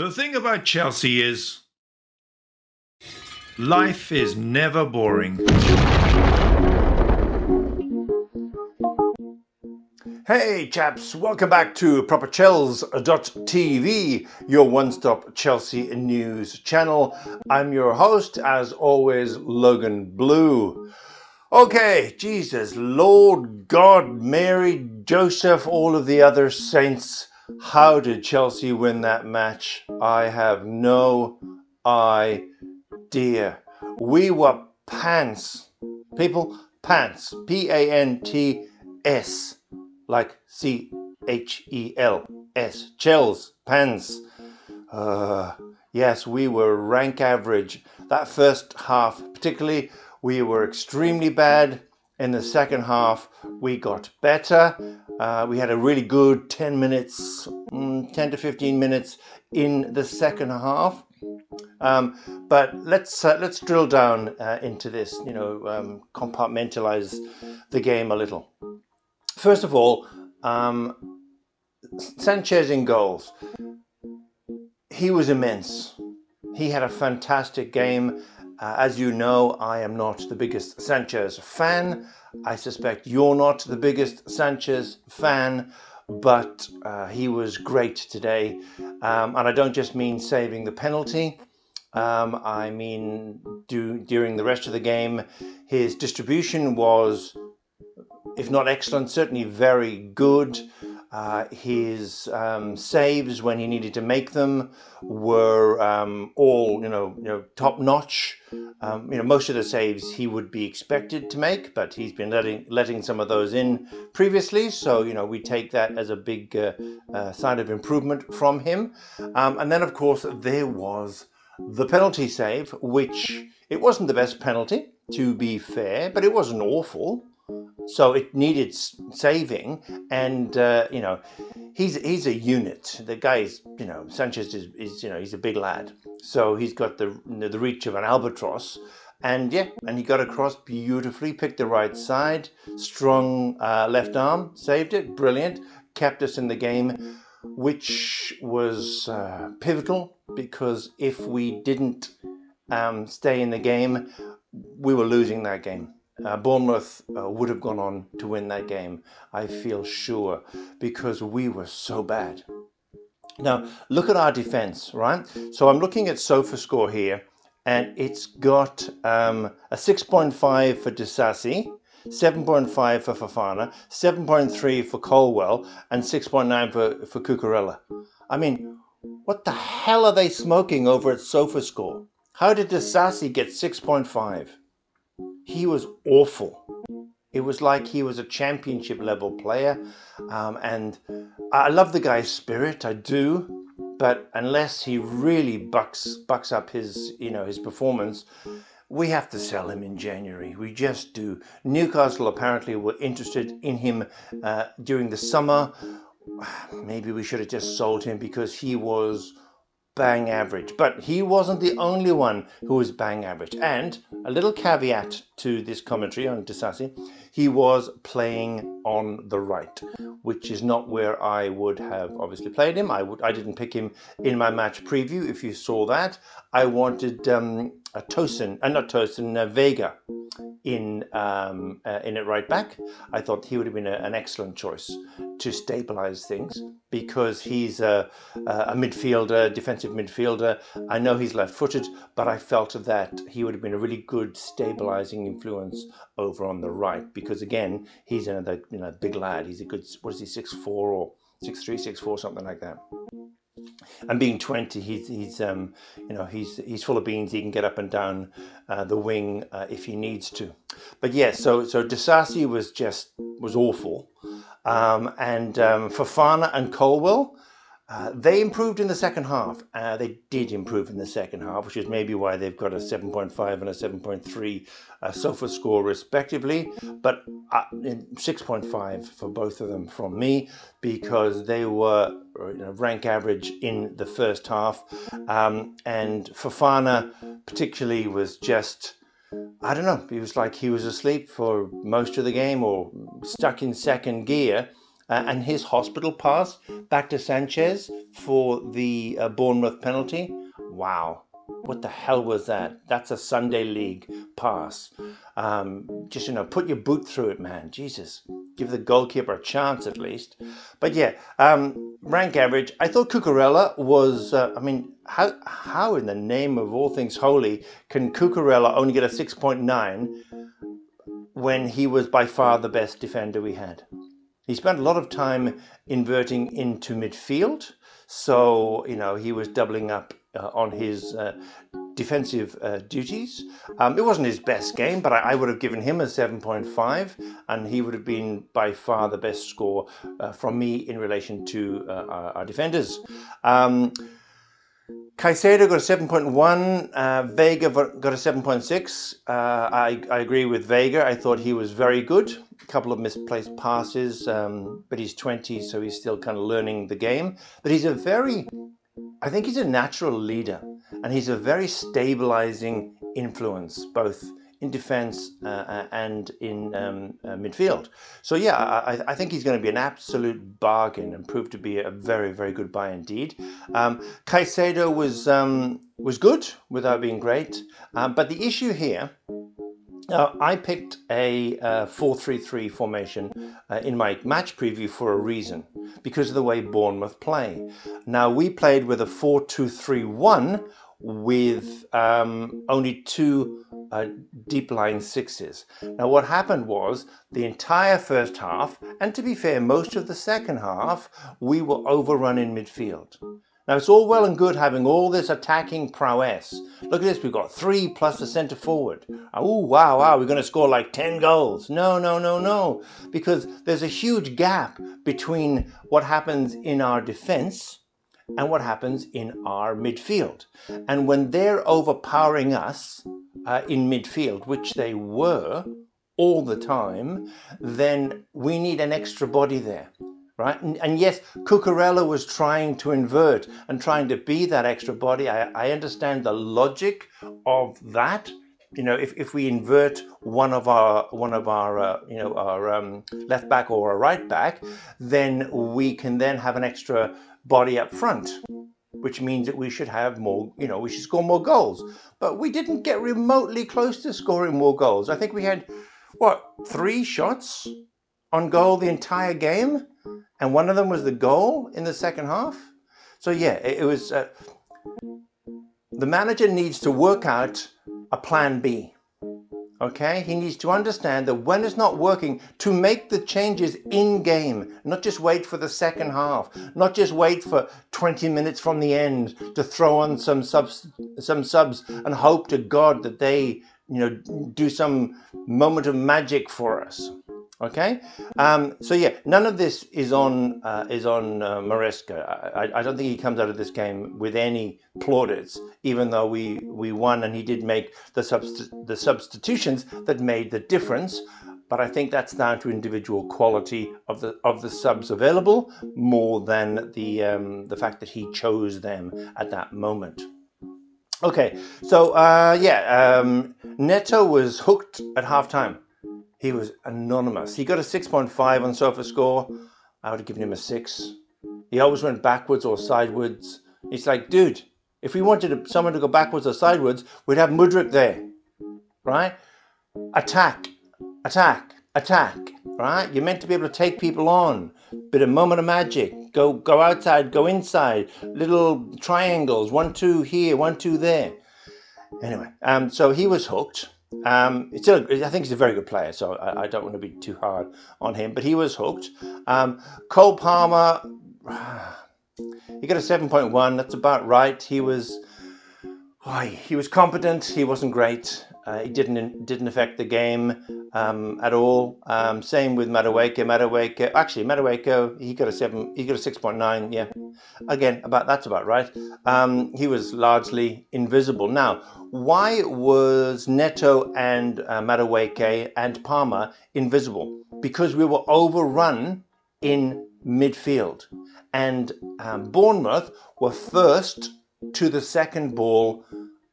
The thing about Chelsea is life is never boring. Hey chaps, welcome back to properchels.tv, your one-stop Chelsea news channel. I'm your host, as always, Logan Blue. Okay, Jesus, Lord God, Mary, Joseph, all of the other saints, how did Chelsea win that match? I have no idea. We were pants. People, pants. P-A-N-T-S. Like C-H-E-L-S. Chels, pants. Yes, we were rank average. That first half, particularly, we were extremely bad. In the second half, we got better. We had a really good 10 minutes, 10 to 15 minutes in the second half. But let's drill down into this, compartmentalize the game a little. First of all, Sanchez in goals. He was immense. He had a fantastic game. As you know, I am not the biggest Sanchez fan. I suspect you're not the biggest Sanchez fan, but he was great today. And I don't just mean saving the penalty. I mean, during the rest of the game, his distribution was, if not excellent, certainly very good. His saves when he needed to make them were all top notch. Most of the saves he would be expected to make, but he's been letting some of those in previously. So we take that as a big sign of improvement from him. And then of course there was the penalty save, which it wasn't the best penalty, to be fair, but it wasn't awful. So it needed saving, and he's a unit. The guy's Sanchez is he's a big lad, so he's got the reach of an albatross, and he got across beautifully, picked the right side, strong left arm, saved it, brilliant, kept us in the game, which was pivotal, because if we didn't stay in the game, we were losing that game. Bournemouth would have gone on to win that game, I feel sure, because we were so bad. Now, look at our defense, right? So I'm looking at SofaScore here, and it's got a 6.5 for Disasi, 7.5 for Fofana, 7.3 for Colwell, and 6.9 for Cucurella. I mean, what the hell are they smoking over at SofaScore? How did Disasi get 6.5? He was awful. It was like he was a championship level player, and I love the guy's spirit, I do, but unless he really bucks up his performance, we have to sell him in January. We just do. Newcastle apparently were interested in him during the summer. Maybe we should have just sold him, because he was bang average, but he wasn't the only one who was bang average. And a little caveat to this commentary on Disasi, he was playing on the right, which is not where I would have obviously played him. I didn't pick him in my match preview. If you saw that, I wanted Vega in at right back. I thought he would have been an excellent choice to stabilize things, because he's a midfielder, defensive midfielder. I know he's left-footed, but I felt that he would have been a really good stabilizing influence over on the right, because again, he's another big lad. He's a good, what is he, 6'4" or 6'3", 6'4", something like that. And being 20, he's full of beans. He can get up and down the wing if he needs to. But yes, so Disasi was awful, and Fofana and Colwell, they improved in the second half. They did improve in the second half, which is maybe why they've got a 7.5 and a 7.3 SofaScore respectively, but 6.5 for both of them from me, because they were rank average in the first half. And Fofana particularly was just, I don't know, he was like he was asleep for most of the game, or stuck in second gear. and his hospital pass back to Sanchez for the Bournemouth penalty. Wow. What the hell was that? That's a Sunday League pass. Just, put your boot through it, man. Jesus. Give the goalkeeper a chance at least. But yeah, rank average. I thought Cucurella was, how in the name of all things holy can Cucurella only get a 6.9 when he was by far the best defender we had? He spent a lot of time inverting into midfield. So, he was doubling up on his defensive duties. It wasn't his best game, but I would have given him a 7.5, and he would have been by far the best score from me in relation to our defenders. Caicedo got a 7.1, Vega got a 7.6. I agree with Vega. I thought he was very good. A couple of misplaced passes, but he's 20, so he's still kind of learning the game. But I think he's a natural leader, and he's a very stabilizing influence, both in defense and in midfield. So yeah, I think he's going to be an absolute bargain and prove to be a very, very good buy indeed. Caicedo was good without being great, but the issue here, I picked a 4-3-3 formation in my match preview for a reason, because of the way Bournemouth play. Now, we played with a 4-2-3-1 with only two deep line sixes. Now, what happened was the entire first half, and to be fair, most of the second half, we were overrun in midfield. Now, it's all well and good having all this attacking prowess. Look at this, we've got 3 plus a centre forward. Oh, wow, we're going to score like 10 goals. No, because there's a huge gap between what happens in our defence and what happens in our midfield. And when they're overpowering us in midfield, which they were all the time, then we need an extra body there. Right? And yes, Cucurella was trying to invert and trying to be that extra body. I understand the logic of that. If we invert one of our left back or a right back, then we can then have an extra body up front, which means that we should have more, we should score more goals. But we didn't get remotely close to scoring more goals. I think we had, 3 shots on goal the entire game? And one of them was the goal in the second half. So yeah, it was, the manager needs to work out a plan B. Okay, he needs to understand that when it's not working, to make the changes in game, not just wait for the second half, not just wait for 20 minutes from the end to throw on some subs and hope to God that they, do some moment of magic for us. Okay, so yeah, none of this is on Maresca. I don't think he comes out of this game with any plaudits, even though we won and he did make the substitutions that made the difference. But I think that's down to individual quality of the subs available more than the fact that he chose them at that moment. Okay, so Neto was hooked at halftime. He was anonymous. He got a 6.5 on SofaScore. I would have given him a 6. He always went backwards or sideways. It's like, dude, if we wanted someone to go backwards or sideways, we'd have Mudryk there, right? Attack, right? You're meant to be able to take people on. Bit of moment of magic. Go outside, go inside. Little triangles, 1-2 here, 1-2 there. Anyway, so he was hooked. I think he's a very good player, so I don't want to be too hard on him, but he was hooked. Cole Palmer, he got a 7.1. That's about right. He was competent. He wasn't great. He didn't affect the game at all. Same with Madueke. Actually, Madueke, he got a 7. He got a 6.9. Yeah, again, that's about right. He was largely invisible. Now, why was Neto and Madueke and Palmer invisible? Because we were overrun in midfield, and Bournemouth were first to the second ball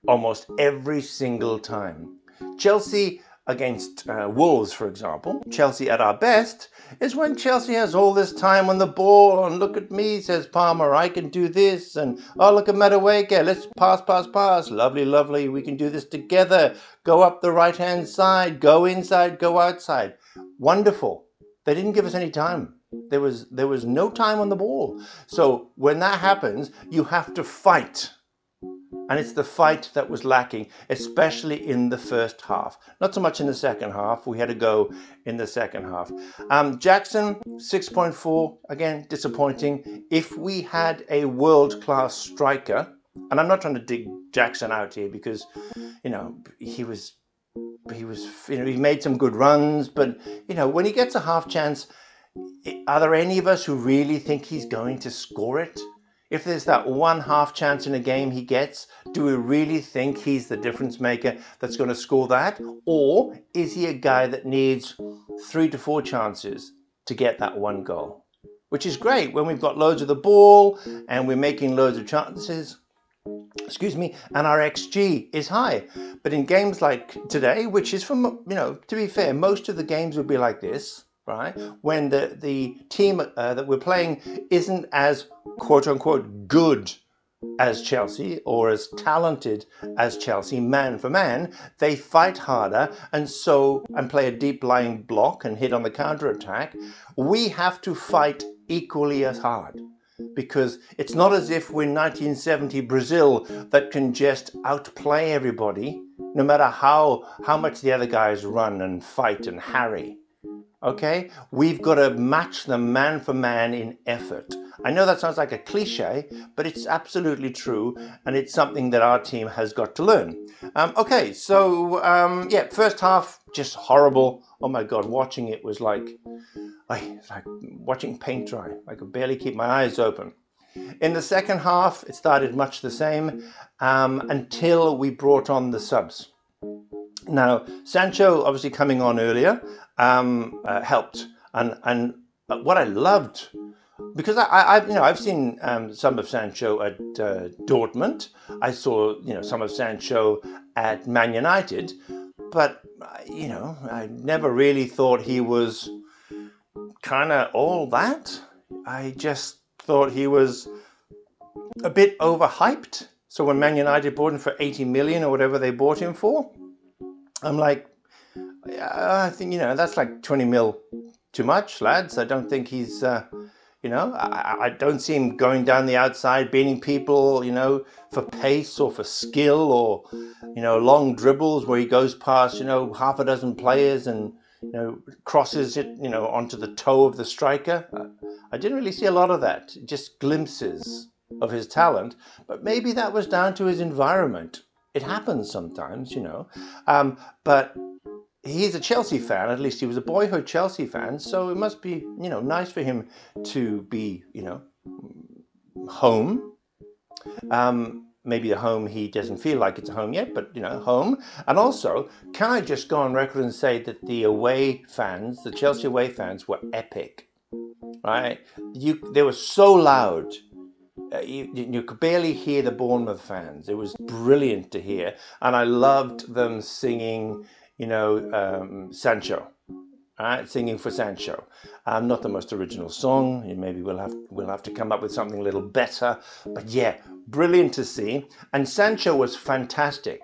almost every single time. Chelsea against Wolves, for example. Chelsea at our best is when Chelsea has all this time on the ball, and look at me, says Palmer, I can do this, and oh, look at Madueke, let's pass, lovely, we can do this together, go up the right-hand side, go inside, go outside. Wonderful. They didn't give us any time. There was no time on the ball. So when that happens, you have to fight. And it's the fight that was lacking, especially in the first half. Not so much in the second half. We had to go in the second half. Jackson, 6.4. Again, disappointing. If we had a world-class striker, and I'm not trying to dig Jackson out here because, he made some good runs, but, when he gets a half chance, are there any of us who really think he's going to score it? If there's that one half chance in a game he gets, do we really think he's the difference maker that's going to score that? Or is he a guy that needs 3 to 4 chances to get that one goal? Which is great when we've got loads of the ball and we're making loads of chances. And our XG is high. But in games like today, which is from, to be fair, most of the games would be like this, right? When the team that we're playing isn't as quote unquote good as Chelsea or as talented as Chelsea, man for man, they fight harder and play a deep lying block and hit on the counter attack. We have to fight equally as hard. Because it's not as if we're 1970 Brazil that can just outplay everybody, no matter how much the other guys run and fight and harry. Okay? We've got to match them man for man in effort. I know that sounds like a cliche, but it's absolutely true, and it's something that our team has got to learn. First half, just horrible. Oh my God, watching it was like watching paint dry. I could barely keep my eyes open. In the second half, it started much the same until we brought on the subs. Now, Sancho, obviously coming on earlier, helped. And what I loved, because I've seen some of Sancho at Dortmund. I saw some of Sancho at Man United, but I never really thought he was kind of all that. I just thought he was a bit overhyped. So when Man United bought him for 80 million or whatever they bought him for, I'm like, I think, that's like 20 mil too much, lads. I don't think he's, I don't see him going down the outside, beating people, for pace or for skill or, long dribbles where he goes past, half a dozen players and, crosses it, onto the toe of the striker. I didn't really see a lot of that, just glimpses of his talent, but maybe that was down to his environment. It happens sometimes, but he's a Chelsea fan. At least he was a boyhood Chelsea fan, so it must be, nice for him to be, home. Maybe a home he doesn't feel like it's a home yet, but, home. And also, can I just go on record and say that the away fans, the Chelsea away fans, were epic, right? They were so loud. You could barely hear the Bournemouth fans. It was brilliant to hear. And I loved them singing, Sancho. Right, singing for Sancho. Not the most original song. Maybe we'll have to come up with something a little better. But yeah, brilliant to see. And Sancho was fantastic.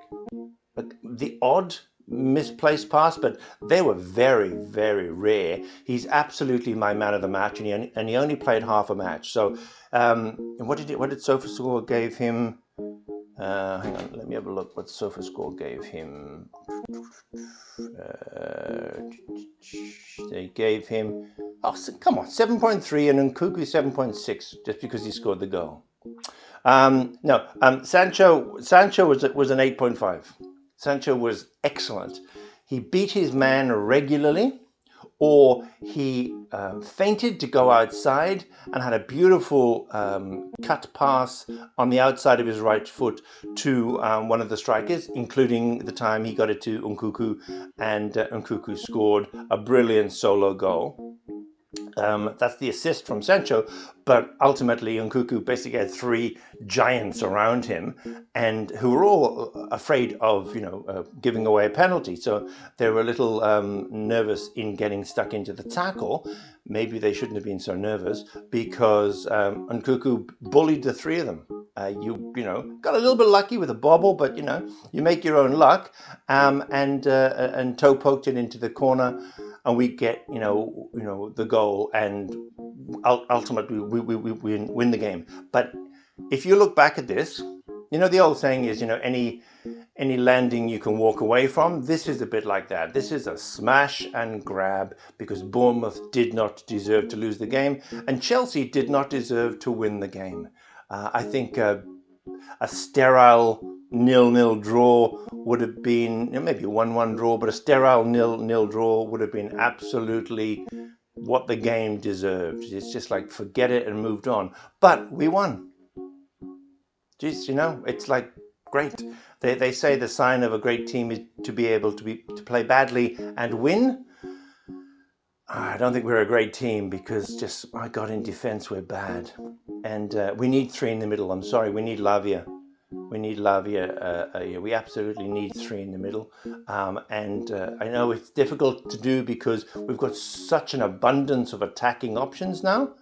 The odd misplaced pass, but they were very, very rare. He's absolutely my man of the match, and he only played half a match. So, what did SofaScore gave him? Hang on, let me have a look what SofaScore gave him. They gave him, 7.3, and Nkunku 7.6, just because he scored the goal. Sancho was an 8.5. Sancho was excellent. He beat his man regularly, or he feinted to go outside and had a beautiful cut pass on the outside of his right foot to one of the strikers, including the time he got it to Nkunku, and Nkunku scored a brilliant solo goal. That's the assist from Sancho, but ultimately Nkunku basically had three giants around him, and who were all afraid of giving away a penalty. So they were a little nervous in getting stuck into the tackle. Maybe they shouldn't have been so nervous because Nkunku bullied the three of them. You got a little bit lucky with a bobble, but you make your own luck, and toe poked it into the corner. And we get, the goal, and ultimately we win the game. But if you look back at this, the old saying is, any landing you can walk away from. This is a bit like that. This is a smash and grab because Bournemouth did not deserve to lose the game, and Chelsea did not deserve to win the game. I think a sterile 0-0 draw would have been, maybe a 1-1 draw, but a sterile 0-0 draw would have been absolutely what the game deserved. It's just like, forget it and moved on. But we won. Jeez, it's like, great. They say the sign of a great team is to be able to play badly and win. I don't think we're a great team because just, my God, in defense we're bad. And we need three in the middle. I'm sorry, we need Lavia. We need Lavia. We absolutely need three in the middle. And I know it's difficult to do because we've got such an abundance of attacking options now.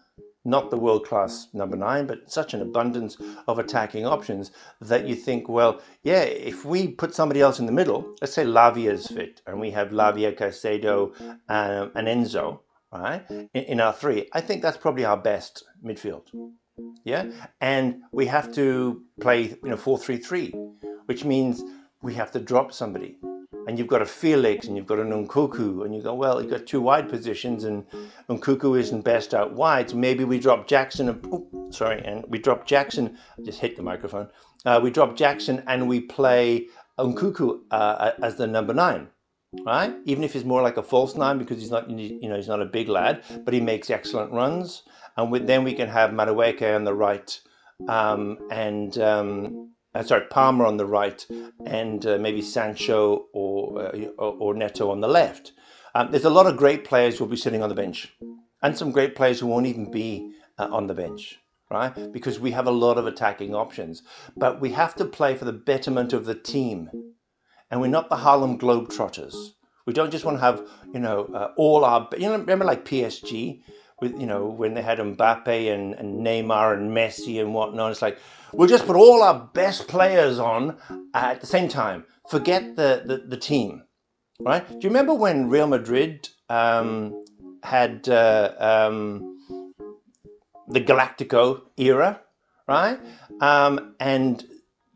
Not the world-class number 9, but such an abundance of attacking options that you think, well, yeah, if we put somebody else in the middle, let's say Lavia's fit, and we have Lavia, Caicedo, and Enzo, right, in our three, I think that's probably our best midfield. Yeah, and we have to play 4-3-3, which means we have to drop somebody. And you've got a Felix and you've got an Nkunku, and you go, well, you've got two wide positions, and Nkunku isn't best out wide. So maybe we drop Jackson. And we drop Jackson. I just hit the microphone. We drop Jackson and we play Nkunku as the number 9. Right? Even if he's more like a false 9 because he's not a big lad, but he makes excellent runs. And then we can have Madueke on the right, Palmer on the right, and maybe Sancho or Neto on the left. There's a lot of great players who will be sitting on the bench, and some great players who won't even be on the bench, right? Because we have a lot of attacking options. But we have to play for the betterment of the team. And we're not the Harlem Globetrotters. We don't just want to have, all our, remember like PSG, with, when they had Mbappe and Neymar and Messi and whatnot. It's like, we'll just put all our best players on at the same time. Forget the team, right? Do you remember when Real Madrid had the Galactico era, right? And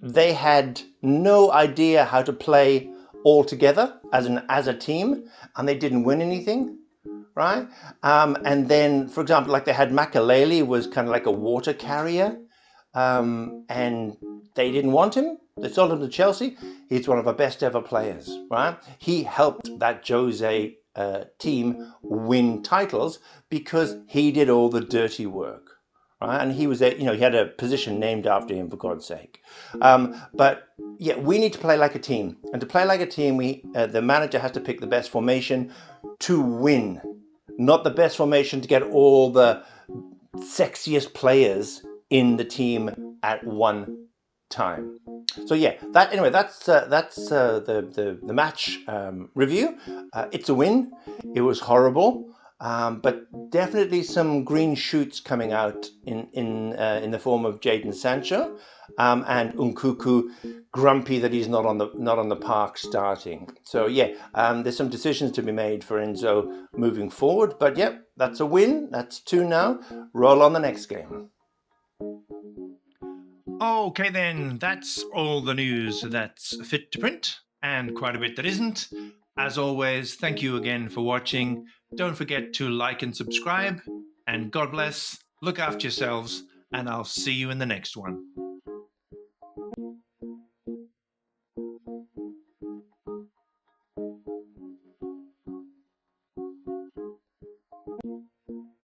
they had no idea how to play all together as a team, and they didn't win anything, right? And then, for example, like they had Makelele was kind of like a water carrier, and they didn't want him. They sold him to Chelsea. He's one of our best ever players, right? He helped that Jose team win titles because he did all the dirty work. Right? And he was he had a position named after him, for God's sake. But yeah, we need to play like a team. And to play like a team, the manager has to pick the best formation to win, not the best formation to get all the sexiest players in the team at one time. So yeah, that's the match review. It's a win. It was horrible. But definitely some green shoots coming out in the form of Jadon Sancho, and Nkunku grumpy that he's not on the park starting. So yeah, there's some decisions to be made for Enzo moving forward. But yeah, that's a win. That's 2 now. Roll on the next game. Okay, then, that's all the news that's fit to print, and quite a bit that isn't. As always, thank you again for watching. Don't forget to like and subscribe, and God bless, look after yourselves, and I'll see you in the next one.